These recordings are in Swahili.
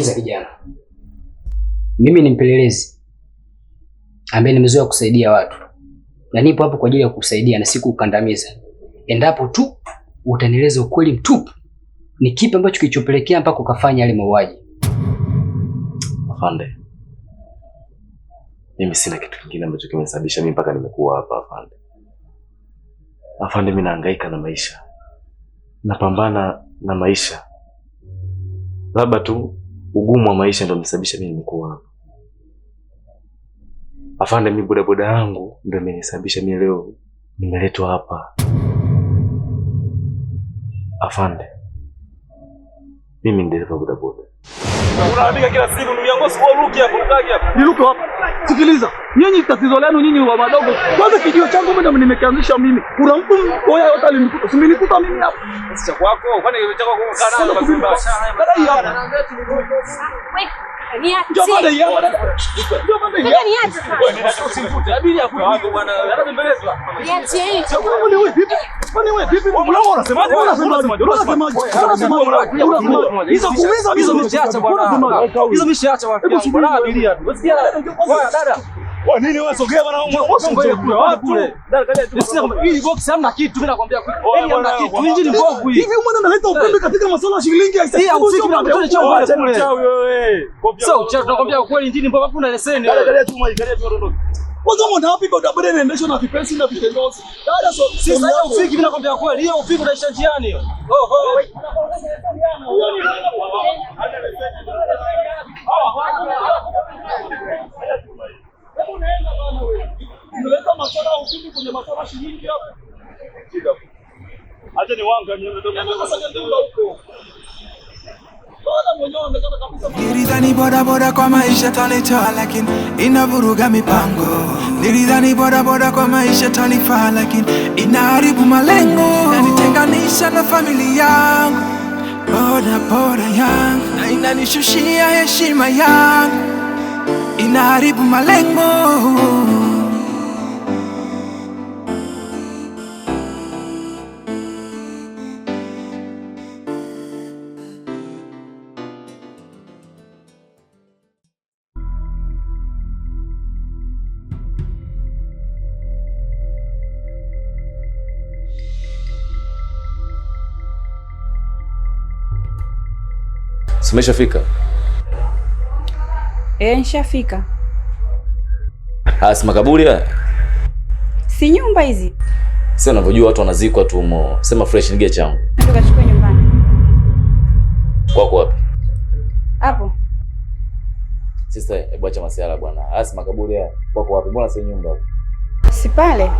Sikiliza kijana. Mimi ni mpelelezi ambaye nimezoea kusaidia watu. Na nipo hapo kwa ajili ya kukusaidia na si kukandamiza. Endapo tu utanieleza ukweli mtupu. Ni kipi ambacho kilichopelekea mpaka ukafanya yale mauaji? Afande, mimi sina kitu kingine ambacho kimesababisha mimi mpaka nimekuwa hapa afande. Afande, mimi nahangaika na maisha. Napambana na maisha. Labda tu ugumu wa maisha ndio umesababisha mimi nimekuwa hapa. Afande, mimi bodaboda yangu ndio imenisababisha mimi leo nimeletwa hapa. Afande, mimi ni dereva bodaboda. Unaandika kila siku ndugu yangu, sio ruki hapo, rukaje hapo. Niruke hapa. Sikiliza, nyinyi tatizo lenu nyinyi wa madogo. Kwanza kijio changu mimi ndio nimekianzisha mimi. Kuna mtu oya yote alinikuta. Si nilikuta mimi hapa. Sasa kwako, kwani kijio chako kukaa nayo basi mbaya. Dada hii hapa. Ndio bado hii hapa dada. Ndio bado hii. Wewe usimvute. Abiri hapo wako bwana. Anabembelezwa. Niachie hii. Kwani wewe vipi? Kwani wewe vipi? Mlango unasemaje? Unasemaje? Hizo kuuliza hizo msiacha bwana. Hizo msiacha bwana. Bwana abiria. Usikia? Wewe dada. Kwa nini wewe sogea bwana? Ngoja kule wapi kule? Dada kaja tu. Hii box hamna kitu, mimi nakwambia kweli. Hii hamna kitu. Injini mbovu hii. Hivi mwana analeta upembe katika masuala ya shilingi ya hii hausiki na mtoto chao pale kule. Wewe. Sio uchao, tunakwambia ukweli, injini mbovu hapo na leseni. Dada kaja tu maji, kaja tu ondoke. Kwanza mbona wapi bodaboda inaendeshwa na vipensi na vitendozi? Dada sisi sasa ufiki, mimi nakwambia kweli. Hiyo ufiki unaisha njiani hiyo. Oho. Unaleta masuala ya ufiki kwenye masuala shilingi hapo. Acha ni wanga mimi ndio sasa ndio huko. Bwana mwenyewe amekata kabisa. Nilidhani bodaboda kwa maisha tanitoa lakini inavuruga mipango. Nilidhani bodaboda kwa maisha tanifaa lakini inaharibu malengo. Inanitenganisha na familia yangu. Bodaboda yangu na inanishushia heshima yangu. Inaharibu malengo. Umeshafika? Nishafika. Si makaburi haya? Si nyumba hizi. Sasa unavyojua watu wanazikwa tu humo. Sema fresh nige changu. Ndio kachukua nyumbani. Kwako wapi? Hapo. Sister, hebu acha masiala bwana. Si makaburi haya. Kwako wapi? Mbona si nyumba hapo? Si pale.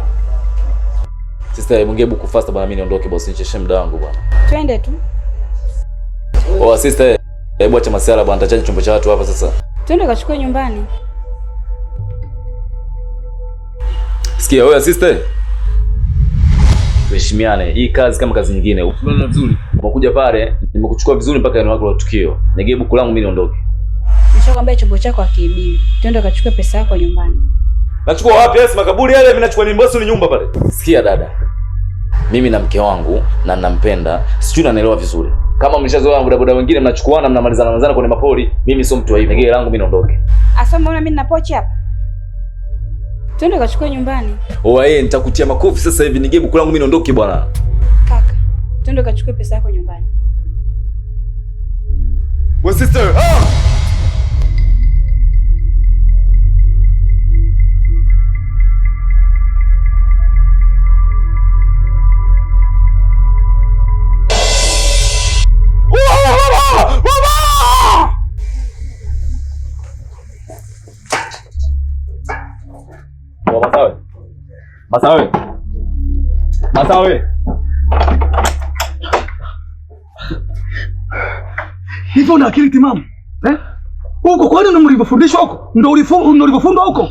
Sister, hebu ngebu kufasta bwana, mimi niondoke boss, nicheshe muda wangu bwana. Twende tu. Oh sister, hebu acha masiala bwana, nitachaji chombo cha watu hapa sasa. Twende kachukue nyumbani. Sikia wewe sister. Tuheshimiane. Hii kazi kama kazi nyingine. Unaona vizuri. Umekuja pale, nimekuchukua vizuri mpaka eneo lako la tukio. Nige buku langu mimi niondoke. Nishakwambia chombo chako akiibiwi. Twende kachukue pesa yako nyumbani. Nachukua wapi? Makaburi yale mimi nachukua nimbosi ni nyumba pale. Sikia dada. Mimi na mke wangu na ninampenda, sijui unanielewa vizuri. Kama mlishazoea bodaboda wengine mnachukuana mnamalizana kwenye mapori, mimi sio mtu wa hivi. Nige langu mimi niondoke. Asa mbona mimi nina pochi hapa? Twende kachukue nyumbani. Nitakutia makofi sasa hivi. Nige buku langu mimi niondoke bwana. Kaka, twende kachukue pesa yako nyumbani. Wewe sister, Masawe. Hivi una akili timamu? Huko kwani ndio mlivyofundishwa huko? Ndio ulivyofundwa huko?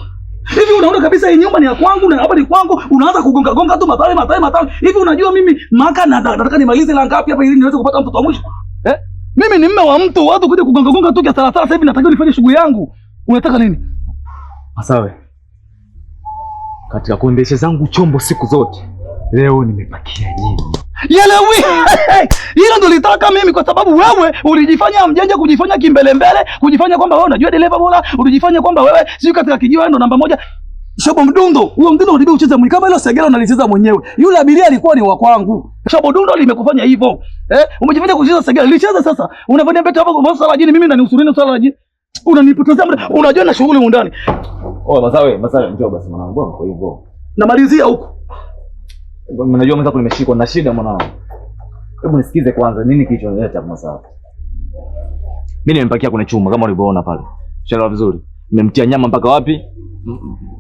Hivi unaona kabisa hii nyumba ni ya kwangu na hapa ni kwangu, unaanza kugonga gonga tu matawi. Hivi unajua mimi maka nataka nimalize la ngapi hapa ili niweze kupata mtoto wa mwisho? Mimi ni mume wa mtu, watu kuja kugonga gonga tu kiasi sasa hivi nataka nifanye shughuli yangu. Unataka nini? Masawe. Katika kuendesha zangu chombo siku zote, leo nimepakia nyinyi. Hilo ndo litaka mimi, kwa sababu wewe ulijifanya mjanja, kujifanya kimbelembele, kujifanya kwamba wewe unajua dereva bora, ulijifanya kwamba wewe sio katika kijiwe ndo namba moja. Shobo Mdundo, huo Mdundo unataka ucheze mwili kama ile Segera unalicheza mwenyewe. Yule abiria alikuwa ni wa kwangu. Shobo Mdundo limekufanya hivyo. Umejifanya kucheza Segera, licheza sasa. Unafanya beta hapo kwa sala jini, mimi nanihusuruni sala jini. Unanipotezea muda. Unajua na shughuli huko ndani. Masawe njoo basi mwanangu, kwa hivyo. Namalizia huko. Unajua mwanangu nimeshikwa na shida mwanangu. Hebu nisikize kwanza, nini kilichonileta hapa Masawe? Mimi nimempakia kwenye chuma kama ulivyoona pale. Shelewa vizuri. Nimemtia nyama mpaka wapi?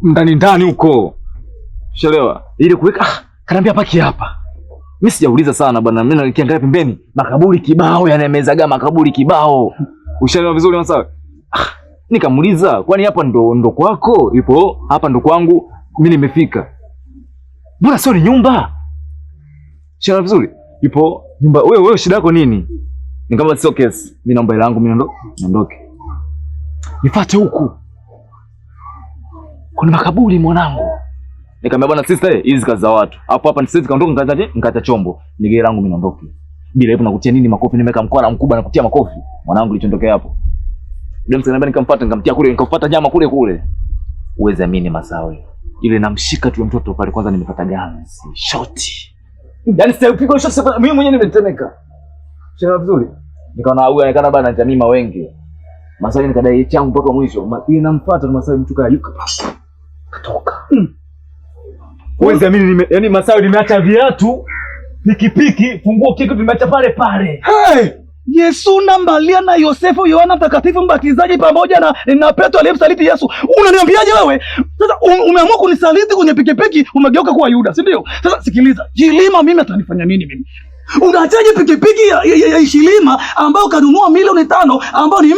Ndani huko. Shelewa. Ili kuweka kaniambia paki hapa. Mimi sijauliza sana bwana. Mimi nikiangalia pembeni makaburi kibao yanemezaga makaburi kibao. Ushelewa vizuri Masawe? Nikamuuliza, kwani hapa ndo kwako? Ipo hapa ndo kwangu. Mimi nimefika. Mbona sio ni nyumba? Shelewa vizuri? Ipo nyumba. Wewe shida yako nini? Nikamwambia sio kesi. Mimi naomba hela yangu, mimi niondoke. Nifuate huku. Kuna makaburi mwanangu. Nikamwambia bwana sister, hizi kazi za watu. Hapo hapa nisiwezi kaondoka nikaacha chombo. Nigei langu mimi naondoke. Bila hapo nakutia nini makofi, nimeweka mkwara mkubwa nakutia makofi. Mwanangu alichondokea hapo. Ndio msaniambia nikamfuata, nikamtia kule, nikafuata nyama kule. Uweze amini Masawe. Ile namshika tu mtoto pale kwanza nimepata ganzi, shoti. Yaani sasa upigwa shoti mimi mwenyewe nimetemeka. Shana vizuri. Nikaona huyu anaonekana bana jamima wengi. Masawe nikadai changu mpaka mwisho. Namfuata Masawe mtu kayuka. Katoka. Uweze amini yaani Masawe nimeacha viatu, pikipiki, funguo kiko vimeacha pale. Hey! Yesu na Maria na Yosefu Yohana Mtakatifu Mbatizaji pamoja na Petro aliyemsaliti Yesu. Unaniambiaje wewe? Sasa umeamua kunisaliti kwenye pikipiki, umegeuka kuwa Yuda, si ndio? Sasa sikiliza, Jilima mimi atanifanya nini mimi? Unaachaje pikipiki ya Shilima ambao kanunua milioni 5 ambao ni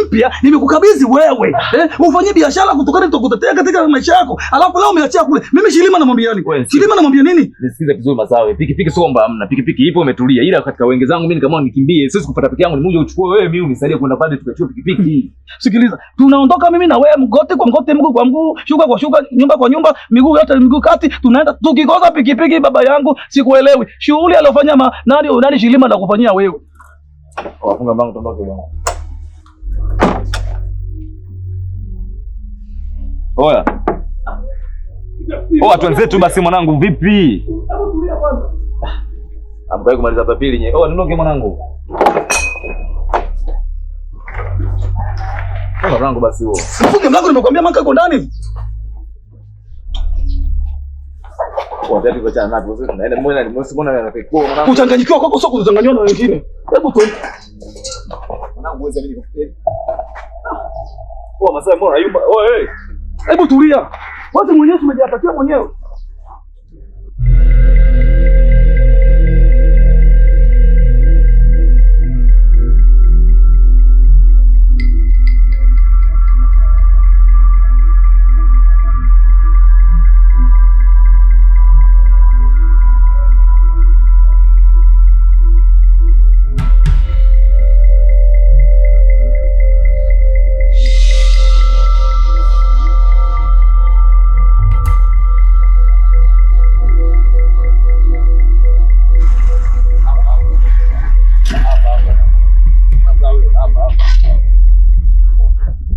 mpya nimekukabidhi wewe. Ufanye biashara kutokana nitakutetea katika maisha yako. Alafu leo umeachia kule. Mimi Shilima namwambia nini? Shilima namwambia nini? Nisikize kizuri Masawe. Pikipiki sio kwamba hamna. Pikipiki ipo imetulia. Ila katika wenge zangu mimi kama nikimbie, siwezi kupata peke yangu, ni mmoja uchukue wewe, mimi unisaidie kwenda pale tukachukue pikipiki. Sikiliza. Tunaondoka mimi na wewe mgote kwa mgote, mguu kwa mguu, shuka kwa shuka, nyumba kwa nyumba, miguu yote miguu kati, tunaenda tukikosa pikipiki baba yangu sikuelewi. Shughuli aliyofanya nani Shilima na kufanyia wewe? Wafunga bango tondoke bwana. Oya twenzetu basi mwanangu, vipi? Ambaye kumaliza papili nye. Nondoke mwanangu. Funga bango basi huo. Funga bango, nimekwambia maka yuko ndani. Watatu kwa chana napo sasa tunaenda mbona ni mmoja mbona anapekua mwanangu. Kuchanganyikiwa kwako sio kuchanganywa na wengine. Hebu tu. Mwanangu uweze mimi kufikiri. Masawe mbona hayupo? Hebu tulia. Wewe mwenyewe umejiatakia mwenyewe.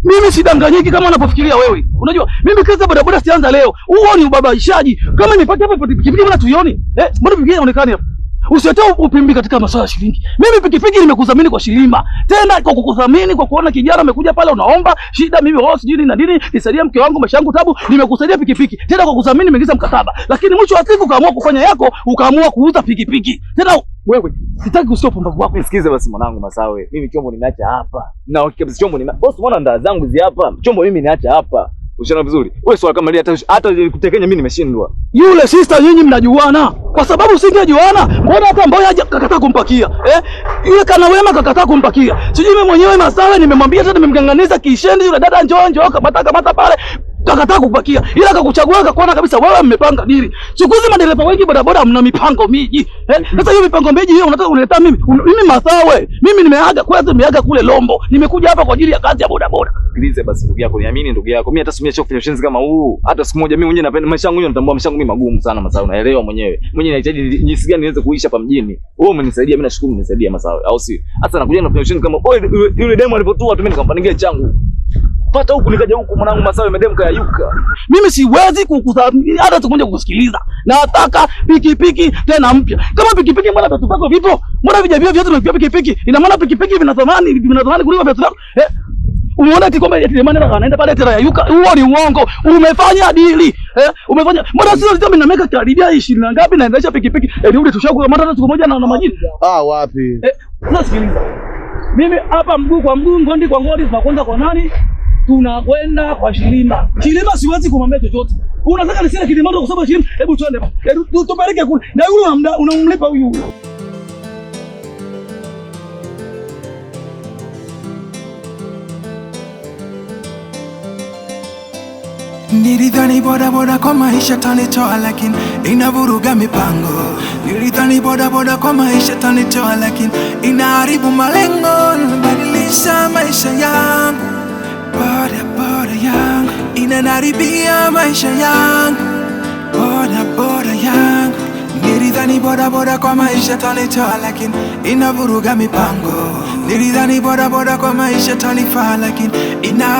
Mimi sidanganyiki kama unapofikiria wewe. Unajua, mimi kazi ya bodaboda sianza leo. Huo ni ubabaishaji. Kama nipate hapa pikipiki mbona tuioni? Mbona pikipiki inaonekana hapa? Usiache upimbi katika masuala ya shilingi. Mimi pikipiki nimekudhamini kwa Shilima. Tena kwa kukudhamini kwa kuona kijana amekuja pale unaomba shida mimi sijui na nini, nisaidie mke wangu maisha yangu tabu, nimekusaidia pikipiki. Tena kwa kudhamini nimeingiza mkataba. Lakini mwisho wa siku ukaamua kufanya yako, ukaamua kuuza pikipiki. Tena wewe, sitaki kusikia pumbavu wako. Nisikize basi mwanangu Masawe. Mimi chombo nimeacha hapa. Na kabisa chombo boss mwana ndaa zangu zi hapa. Chombo mimi niacha hapa. Ushana vizuri. Wewe swala kama ile hata kutekenya mimi nimeshindwa. Yule sister nyinyi mnajuana. Kwa sababu usingejuana, mbona hata Mboya kakataa kumpakia? Yule kana Wema kakataa kumpakia. Sijui mimi mwenyewe Masawe nimemwambia tena nimemganganiza kishendi yule dada njoo kamata pale. Akataka kupakia ila akakuchagua akakuona kabisa wewe mmepanga dili. Siku hizi madereva wengi bodaboda mna mipango miji. Sasa hiyo mipango miji hiyo unataka unileta mimi? Mimi Masawe. Mimi nimeaga kwanza nimeaga kule Lombo. Nimekuja hapa kwa ajili ya kazi ya bodaboda. Sikilize basi ndugu yako, niamini ndugu yako. Mimi hata simia chofanya shenzi kama huu. Hata siku moja mimi mwenyewe napenda maisha yangu, natambua maisha yangu mimi magumu sana Masawe. Unaelewa mwenyewe. Mwenyewe nahitaji jinsi gani niweze kuishi hapa mjini. Wewe umenisaidia, mimi nashukuru umenisaidia Masawe. Au si? Hata nakuja na pension kama yule demo alipotua tu mimi nikampangia changu. Pata huku nikaja huku mwanangu Masawe medem kayayuka. Mimi siwezi hata siku moja kukusikiliza. Nataka pikipiki tena mpya. Kama pikipiki mbona vitu vyako vipo? Mbona vijavyo vyote na pikipiki? Ina maana pikipiki vina thamani kuliko vitu vyako. Umeona eti kwamba eti maana anaenda pale tena yayuka. Huo ni uongo. Umefanya dili. Umefanya. Mbona sisi mimi nameka karibia 20 na ngapi naendesha pikipiki. Ule tushakuwa mara siku moja na majini. Wapi? Unasikiliza. Mimi hapa mguu kwa mguu, ngondi kwa ngondi, tunakwenda kwa nani? Tunakwenda kwa Shilima. Shilima siwezi kumwambia chochote. Unataka niseme Kilima kwa sababu Shilima, hebu twende. Tupeleke kule. Na yule unamlipa huyu. Nilidhani bodaboda kwa maisha tanitoa lakini inavuruga mipango. Nilidhani bodaboda kwa maisha tanitoa lakini inaharibu malengo. Nimebadilisha maisha yangu. Bodaboda yangu inanaribia maisha yangu. Bodaboda yangu. Nilidhani bodaboda kwa maisha tanitoa lakini inavuruga mipango. Nilidhani bodaboda kwa maisha tanifaa lakini